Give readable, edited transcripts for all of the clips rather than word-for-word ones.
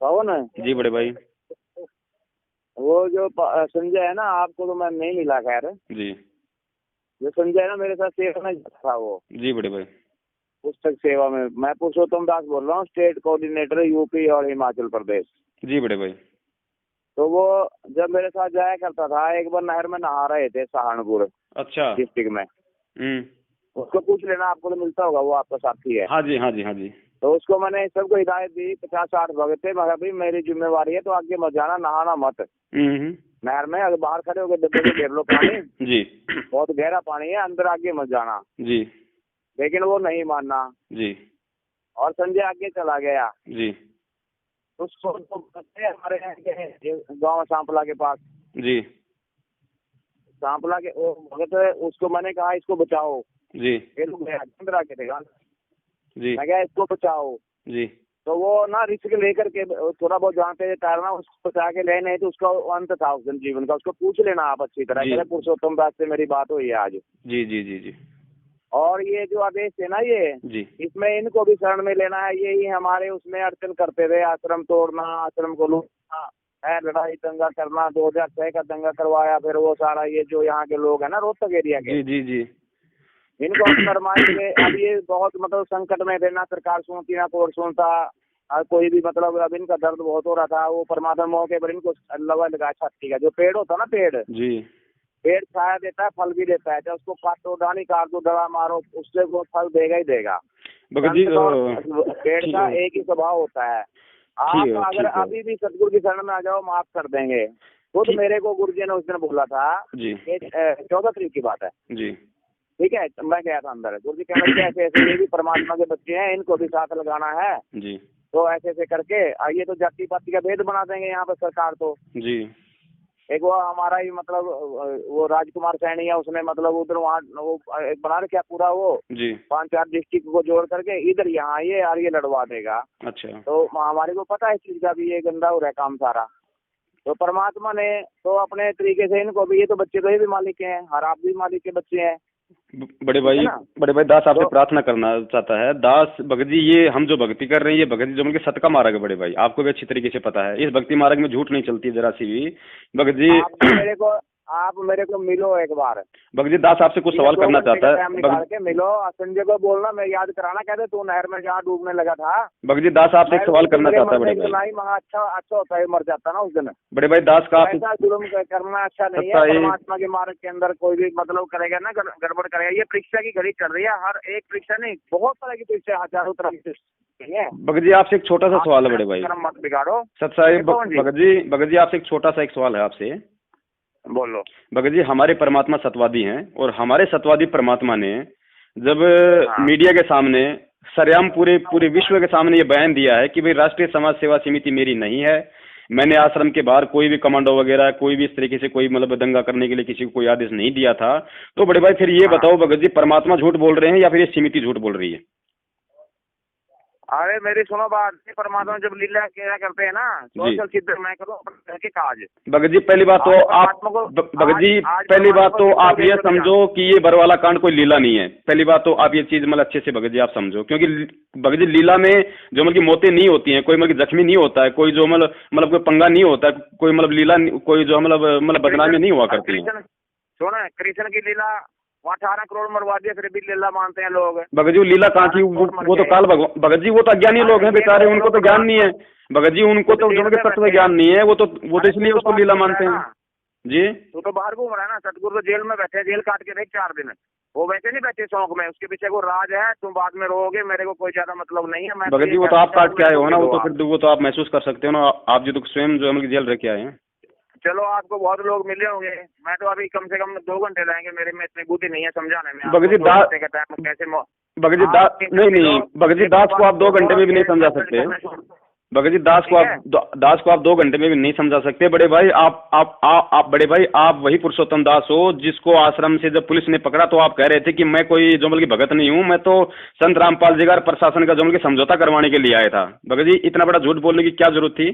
पवन जी बड़े भाई। वो जो संजय है ना, आपको तो मैं नहीं मिला खैर। जी। जो संजय है ना, मेरे साथ सेवा में था वो। जी बड़े भाई। पुस्तक सेवा में। मैं पुरुषोत्तम दास बोल रहा हूँ, स्टेट कोऑर्डिनेटर यूपी और हिमाचल प्रदेश। जी बड़े भाई। तो वो जब मेरे साथ जाया करता था, एक बार नहर में नहा रहे थे सहारनपुर अच्छा। डिस्ट्रिक्ट में। उसको पूछ लेना, आपको तो मिलता होगा, वो आपका साथी है। हाँ जी हाँ जी हाँ जी। तो उसको मैंने सबको हिदायत दी, 50-60 भगत थे। मैं भाई मेरी जिम्मेवारी है, तो आगे मत जाना, नहाना मत नहर में। अगर बाहर खड़े होकर डब्बे से घेर लो पानी जी। बहुत गहरा पानी है, अंदर आगे मत जाना जी। लेकिन वो नहीं मानना जी। और संजय आगे चला गया। जी। उसको हमारे गाँव सांपला के पास। जी। सांपला के वो भगत, उसको मैंने कहा इसको बचाओ। जी। ये लोग अंदर आके थे, जी। मैं कहा इसको बचाओ। जी। तो वो ना रिस्क लेकर के थोड़ा बहुत जानते थे तैरना, उसको बचा के ले, नहीं तो उसका अंत था उस दिन जीवन का। उसको पूछ लेना आप अच्छी तरह। कहते पुरुषोत्तम दास से मेरी बात हुई है आज। जी जी जी जी। और ये जो आदेश है ना, ये जी। इसमें इनको भी शरण में लेना है। यही हमारे उसमें अड़चन करते थे, आश्रम तोड़ना, आश्रम को लूटना है, लड़ाई दंगा करना। 2006 का दंगा करवाया। फिर वो सारा ये जो यहाँ के लोग है ना रोहतक एरिया के, जी जी जी, इनको हम करवाएंगे। अब ये बहुत मतलब संकट में थे, ना सरकार सुनती ना कोर्ट सुनता, कोई भी मतलब। अब इनका दर्द बहुत हो रहा था। वो परमात्मा मौके पर इनको लगा लगा छाती का जो पेड़ होता ना, पेड़ छाया देता है, फल भी देता है। जब उसको काटो, डाली काट दो, दवा मारो, उससे वो फल देगा ही देगा। पेड़ का एक ही स्वभाव होता है। आप अगर अभी भी सतगुरु की शरण में आ जाओ, माफ कर देंगे। खुद मेरे को गुरु जी ने उस दिन बोला था, 14 तारीख की बात है जी, ठीक है। मैं गया था अंदर, गुरु जी कहने लगे ऐसे ऐसे, ये भी परमात्मा के बच्चे हैं, इनको भी साथ लगाना है जी। तो ऐसे ऐसे करके आइए, तो जाति पाति का भेद बना देंगे यहाँ पर सरकार। तो जी, एक वो हमारा ही मतलब वो राजकुमार सैनी है, उसने मतलब उधर वहाँ वो एक बना रखा पूरा वो जी 5-4 डिस्ट्रिक्ट को जोड़ करके इधर यहाँ ये और ये लड़वा देगा। अच्छा। तो हमारे को पता है इस चीज का भी, ये गंदा हो रहा है काम सारा। तो परमात्मा ने तो अपने तरीके से इनको भी, ये तो बच्चे तो ये भी मालिक हैं, और आप भी मालिक के बच्चे हैं। बड़े भाई दास आपसे प्रार्थना करना चाहता है। दास भगत जी, ये हम जो भक्ति कर रहे हैं, ये भगत जी जो मिलकर सत का मार्ग है बड़े भाई, आपको भी अच्छी तरीके से पता है। इस भक्ति मार्ग में झूठ नहीं चलती जरा सी भी। भगत जी आप मेरे को मिलो एक बार। भगत जी दास आपसे कुछ सवाल करना चाहता है। निकाल के मिलो, संजय को बोलना, मैं याद कराना, कहते तू नहर में जहाँ डूबने लगा था। भगत जी दास आपसे एक सवाल करना चाहता है बड़े भाई। अच्छा होता है, मर जाता ना उस दिन। बड़े भाई दास का ऐसा जुल्म करना अच्छा नहीं है। परमात्मा के मार्ग के अंदर कोई भी मतलब करेगा ना, गड़बड़ करेगा। ये परीक्षा की घड़ी चल रही है, हर एक परीक्षा नहीं, बहुत तरह की परीक्षा, हजारों तरह की परीक्षा। भगत जी आपसे एक छोटा सा सवाल है बड़े भाई, मत बिगाड़ो सत्साई। भगत जी आपसे एक छोटा सा एक सवाल है आपसे। बोलो। भगत जी, हमारे परमात्मा सतवादी हैं, और हमारे सतवादी परमात्मा ने जब मीडिया के सामने सरेआम पूरे विश्व के सामने ये बयान दिया है कि भाई राष्ट्रीय समाज सेवा समिति मेरी नहीं है, मैंने आश्रम के बाहर कोई भी कमांडो वगैरह कोई भी इस तरीके से कोई मतलब दंगा करने के लिए किसी को कोई आदेश नहीं दिया था, तो बड़े भाई फिर ये बताओ भगत जी, परमात्मा झूठ बोल रहे हैं या फिर ये समिति झूठ बोल रही है? अरे मेरी सुनो बात, परमात्मा जब लीला क्या करते हैं ना, सोशल सिद्ध मैं करूँ अपने के काज। भगत जी पहली बात तो आप भगत जी पहली बात तो आप ये समझो कि ये बरवाला कांड कोई लीला नहीं है। पहली बात तो आप ये चीज मतलब अच्छे से भगत जी आप समझो, क्योंकि भगत जी लीला में जो मतलब मौतें नहीं होती हैं, कोई मतलब जख्मी नहीं होता है, कोई जो मतलब कोई पंगा नहीं होता है, कोई मतलब लीला कोई जो मतलब बदनामी नहीं हुआ करती है। सुनो, कृष्ण की लीला 18 करोड़ मरवा दिया, फिर भी लीला मानते हैं लोग। भगत जी लीला कहाँ की, वो तो काल भगवान। भगत जी वो तो अज्ञानी लोग हैं बेचारे, उनको तो ज्ञान नहीं है। भगत जी उनको तो जो तत्व ज्ञान नहीं है, वो तो इसलिए उसको लीला मानते हैं जी। तू तो बाहर घूम रहा है ना, सतगुरु तो जेल में बैठे, जेल काट के रहे 4 दिन। वो वैसे नहीं बैठे शौक में, उसके पीछे को राज है। तुम बाद में रोगे, मेरे को कोई ज्यादा मतलब नहीं है। भगत जी वो तो आप काट के आए हो ना, वो तो आप महसूस कर सकते हो ना, आप जी तो स्वयं जो हम जेल रह के आए हैं। चलो आपको बहुत लोग मिले होंगे, मैं तो अभी कम से कम 2 घंटे रहेंगे, मेरे में इतनी बुद्धि नहीं है समझाने में। भगत जी दास कैसे भगत जी दास नहीं भगत जी दास को आप 2 घंटे में भी नहीं समझा सकते। भगत जी दास को आप 2 घंटे में भी नहीं समझा सकते। बड़े भाई आप बड़े भाई आप वही पुरुषोत्तम दास हो जिसको आश्रम से जब पुलिस ने पकड़ा तो आप कह रहे थे कि मैं कोई जो मतलब भगत नहीं हूँ, मैं तो संत रामपाल जी का प्रशासन का जो मतलब समझौता करवाने के लिए आया था। भगत जी इतना बड़ा झूठ बोलने की क्या जरूरत थी?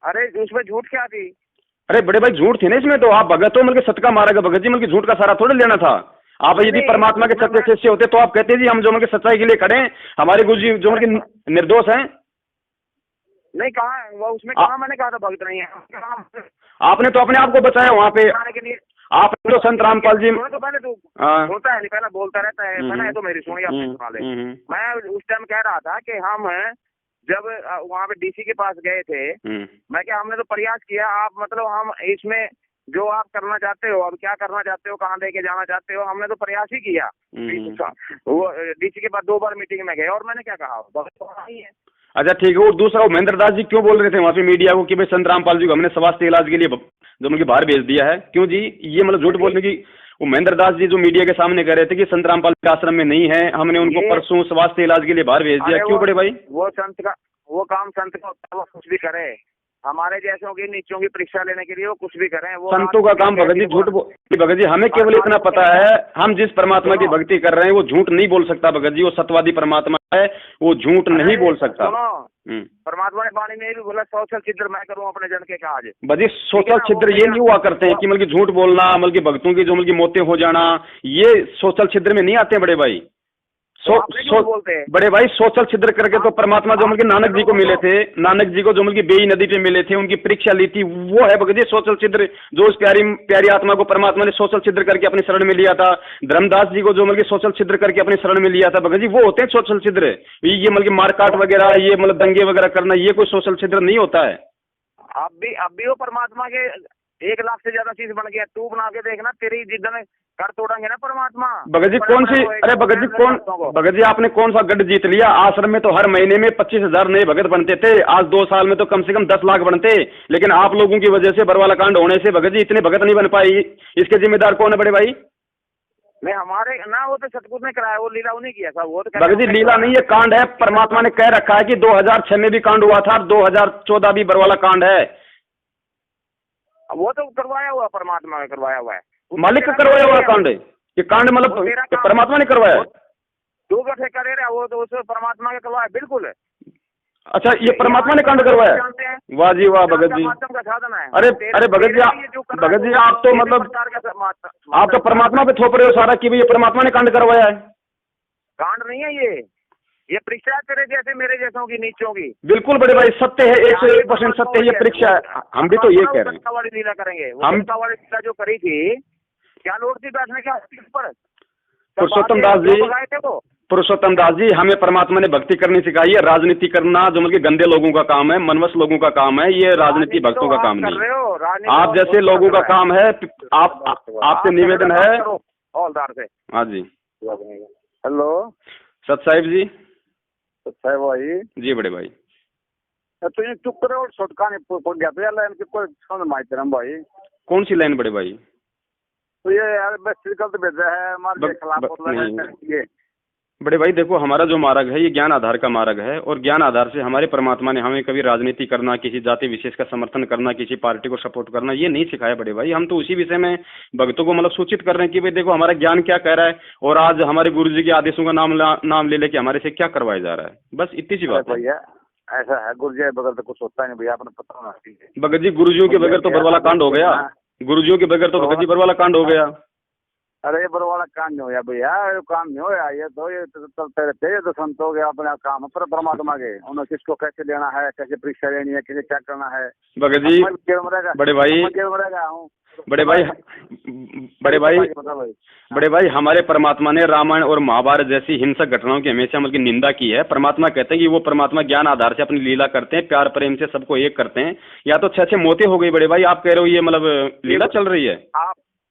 अरे उसमें झूठ क्या थी? अरे बड़े भाई झूठ थी ना इसमें, तो आप भगत हो मतलब सत का मार्ग है भगत जी, मतलब झूठ का सारा थोड़ा लेना था। आप यदि परमात्मा के सत्य शिष्य होते तो आप कहते जी हम जो मतलब सच्चाई के लिए खड़े हैं, हमारे गुरु जी जो मतलब निर्दोष हैं। नहीं कहा वो उसमें कहा मैंने कहा था भक्त नहीं है। आपने तो अपने आप को बचाया वहाँ पे, आप तो संत रामपाल जी तो पहले तो बोलता है नहीं, पहले बोलता रहता है, पहले तो मेरी सुनिए अपनी सुना ले। मैं उस टाइम कह रहा था कि हम जब वहाँ पे डीसी के पास गए थे, मैं क्या हमने तो प्रयास किया, आप मतलब हम इसमें जो आप करना चाहते हो, अब क्या करना चाहते हो, कहाँ लेके जाना चाहते हो, हमने तो प्रयास ही किया। वो डीसी के पास 2 बार मीटिंग में गए और मैंने क्या कहा बहुत ही है। अच्छा ठीक है। और दूसरा, वो महेंद्र दास जी क्यों बोल रहे थे वहाँ पे मीडिया को कि भाई संत रामपाल जी को हमने स्वास्थ्य इलाज के लिए जो उनके बाहर भेज दिया है, क्यों जी? ये मतलब झूठ बोलने की, वो महेंद्र दास जी जो मीडिया के सामने कह रहे थे कि संत रामपाल के आश्रम में नहीं है, हमने उनको परसों स्वास्थ्य इलाज के लिए बाहर भेज दिया, क्यों बड़े भाई? वो संत का वो काम संत का, वो कुछ भी करे, हमारे जैसों की नीचों की परीक्षा लेने के लिए वो कुछ भी करें, वो संतों का काम भगत जी झूठ भगत जी हमें केवल इतना पता है, हम जिस परमात्मा की भक्ति कर रहे हैं वो झूठ नहीं बोल सकता भगत जी, वो सत्यवादी परमात्मा है, वो झूठ नहीं बोल सकता। परमात्मा ने वाणी में भी बोला, सोचल छिद्र मैं करूं अपने जन के काज। भजी सोचल छिद्र ये नहीं हुआ करते हैं कि मतलब झूठ बोलना, मतलब भक्तों की जो मतलब मौतें हो जाना, ये सोचल छिद्र में नहीं आते हैं बड़े भाई। बड़े भाई सोचल छिद्र करके तो परमात्मा जो मतलब नानक जी को मिले थे, नानक जी को जो मतलब बेई नदी पे मिले थे, उनकी परीक्षा ली थी, वो है भगत जी सोचल छिद्र। जो उस प्यारी प्यारी आत्मा को परमात्मा ने सोचल छिद्र करके अपनी शरण में लिया था, धर्मदास जी को जो मतलब सोचल छिद्र करके अपनी शरण में लिया था भगत जी, वो होते हैं सोचल छिद्र। ये मतलब मारकाट वगैरह, ये मतलब दंगे वगैरह करना, ये कोई सोशल छिद्र नहीं होता है। अब भी वो परमात्मा के 1 लाख से ज्यादा चीज बन गया, तू बना के देखना, तेरी जिद्दन कर तोड़ेंगे ना परमात्मा। भगत जी कौन सी, अरे भगत जी भगत जी आपने कौन सा गढ़ जीत लिया? आश्रम में तो हर महीने में 25,000 नए भगत बनते थे, आज 2 साल में तो कम से कम 10 लाख बनते, लेकिन आप लोगों की वजह से बरवाला कांड होने से भगत जी इतने भगत नहीं बन पाई। इसके जिम्मेदार कौन है बड़े भाई? नहीं हमारे ना, वो तो सतगुरु ने कराया, वो लीला उन्हीं किया था। वो तो भगत जी लीला नहीं है, कांड है। परमात्मा ने कह रखा है कि 2006 में भी कांड हुआ था, 2014 भी बरवाला कांड है। वो तो करवाया हुआ, परमात्मा ने करवाया हुआ है, मालिक का करवाया हुआ कांड है ये कांड, मतलब परमात्मा ने करवाया है। तू कैसे करे रहा, वो तो उसे परमात्मा ने करवाया बिल्कुल है। अच्छा ये परमात्मा ने कांड करवाया है? वाह जी वाह भगत जी। अरे भगत जी आप तो मतलब आप तो परमात्मा पे थोप रहे हो सारा कि भाई ये परमात्मा ने कांड करवाया है। कांड नहीं है ये परीक्षा है तेरे जैसे मेरे जैसों की, नीचों की। बिल्कुल बड़े भाई, सत्य है, 101% सत्य है, ये परीक्षा है। हम भी तो ये कह रहे हैं, वाली लीला करेंगे। हम वाली लीला जो करी थी, क्या लोग थी बैठने के पर? पुरुषोत्तम दास जी हमें परमात्मा ने भक्ति करनी सिखाई है, राजनीति करना जो मतलब गंदे लोगों का काम है, मनवस लोगों का काम है, ये राजनीति भक्तों का काम नहीं। आप जैसे लोगों का काम है। आपसे निवेदन है हौलदार से। हाँ जी। हेलो सत साहिब जी। साहब भाई जी बड़े भाई, तो ये चुप करो और छोटका नहीं पड़ गया तो यार लाइन की कोई समझ माइते हम भाई। कौन सी लाइन बड़े भाई? तो ये यार बस गलत भेजा है हमारे खिलाफ बोल रहे हैं। बड़े भाई देखो, हमारा जो मार्ग है ये ज्ञान आधार का मार्ग है, और ज्ञान आधार से हमारे परमात्मा ने हमें कभी राजनीति करना, किसी जाति विशेष का समर्थन करना, किसी पार्टी को सपोर्ट करना, ये नहीं सिखाया बड़े भाई। हम तो उसी विषय में भक्तों को मतलब सूचित कर रहे हैं कि भाई देखो हमारा ज्ञान क्या कह रहा है, और आज हमारे गुरु जी के आदेशों का नाम ले लेके हमारे से क्या करवाया जा रहा है, बस इतनी सी बात है। ऐसा है गुरु जी के बगैर तो कुछ होता नहीं भैया, आपने पता होना चाहिए। भगत जी गुरुजियों के बगैर तो बरवाला कांड हो गया, गुरुजियों के बगैर तो भगत जी बरवाला कांड हो गया। अरे बरवाला कांड नहीं होया भैया, काम नहीं होया, ये तो चलते रहते, ये तो संत हो गया अपने काम पर परमात्मा के, उन्हें किसको कैसे लेना है, कैसे परीक्षा लेनी है, कैसे क्या करना है। भगत जी बड़े भाई हमारे परमात्मा ने रामायण और महाभारत जैसी हिंसक घटनाओं की हमेशा मतलब निंदा की है। परमात्मा कहते हैं कि वो परमात्मा ज्ञान आधार से अपनी लीला करते हैं, प्यार प्रेम से सबको एक करते हैं। या तो 6 मौतें हो गई बड़े भाई, आप कह रहे हो ये मतलब लीला चल रही है।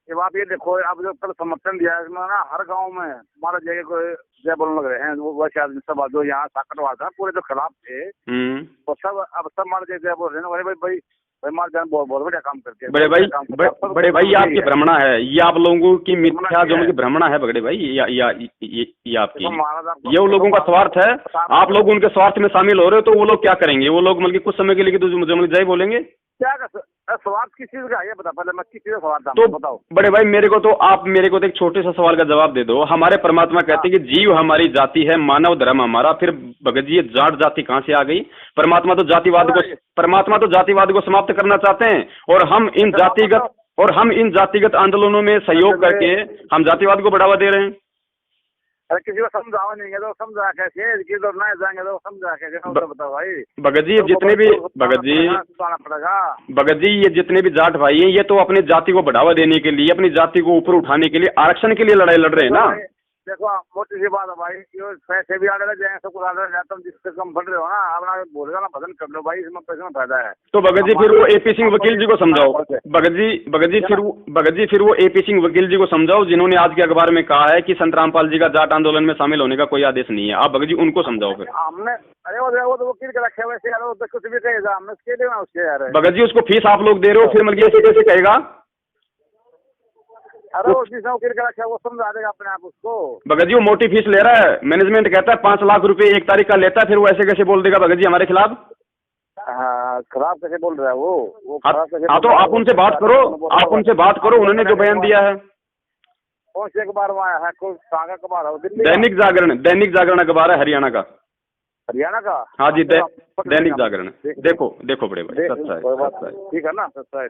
आप ये देखो, आप जो कल समर्थन दिया है ना, हर गांव में हमारा जगह को जय बोलने लग रहे हैं, वो वैसे आदमी सब जो यहाँ साकटवाल था पूरे जो खिलाफ थे, तो सब अब सब हमारे जगह बोल रहे हैं भाई हमारे जान बहुत बढ़िया काम करते हैं। बड़े भाई आपकी भ्रमणा है, ये आप लोगों की मिथ्या जो उनकी भ्रमणा है बड़े भाई, ये आपकी, ये लोगों का स्वार्थ है। आप लोग उनके स्वार्थ में शामिल हो रहे हो, तो वो लोग क्या करेंगे? वो लोग मतलब कुछ समय के लिए जो जय बोलेंगे, क्या स्वार्थ किस चीज का ये बता, पहले मैं किस चीज का स्वार्थ था तो बताओ। बड़े भाई मेरे को तो आप मेरे को तो एक छोटे सा सवाल का जवाब दे दो। हमारे परमात्मा कहते हैं कि जीव हमारी जाति है, मानव धर्म हमारा, फिर भगत जी ये जाट जाति कहाँ से आ गई? परमात्मा तो जातिवाद को समाप्त करना चाहते हैं, और हम इन जातिगत आंदोलनों में सहयोग करके हम जातिवाद को बढ़ावा दे रहे हैं। अरे किसी को समझाओ नहीं है तो समझा कैसे, किधर ना जाएंगे तो समझा कैसे, तो बताओ भाई। भगत जी जितने भी भगत जी ये जितने भी जाट भाई हैं, ये तो अपनी जाति को बढ़ावा देने के लिए, अपनी जाति को ऊपर उठाने के लिए, आरक्षण के लिए लड़ाई लड़ रहे हैं ना। देखो मोटी सी बात है भाई, ये पैसे भी आने लग जाए, सब कुछ आने लग जाए, तुम जिससे कम बढ़ रहे हो ना, अपना बोलेगा ना भजन कर लो भाई, इसमें पैसे में फायदा है। तो भगत जी फिर वो AP सिंह वकील जी को समझाओ। भगत जी फिर वो AP सिंह वकील जी को समझाओ, जिन्होंने आज के अखबार में कहा है कि संत रामपाल जी का जाट आंदोलन में शामिल होने का कोई आदेश नहीं है। आप भगत जी उनको समझाओ फिर। हमने अरे वो तो वकील के रखे वैसे यार, वो कुछ भी कहेगा, हमने उसके लिए ना उसके यार। भगत जी उसको फीस आप लोग दे रहे हो, फिर मतलब ऐसे कैसे कहेगा? अरे वो जिसने वकील का रखा है वो समझा देगा अपने आप उसको। भगत जी वो मोटी फीस ले रहा है, मैनेजमेंट कहता है 5 लाख रुपए 1 तारीख का लेता है, फिर वो ऐसे कैसे बोल देगा भगत जी हमारे खिलाफ? हाँ खराब कैसे बोल रहा है वो खराब कैसे? हाँ तो आप उनसे बात करो, आप उनसे बात करो, उन्होंने जो बयान दिया है। कौन से अखबार में आया है, कौन सा अखबार है? दिल्ली दैनिक जागरण अखबार है हरियाणा का। हरियाणा का? हाँ जी दैनिक जागरण। देखो बड़े भाई, ठीक है ना, सच्चा है।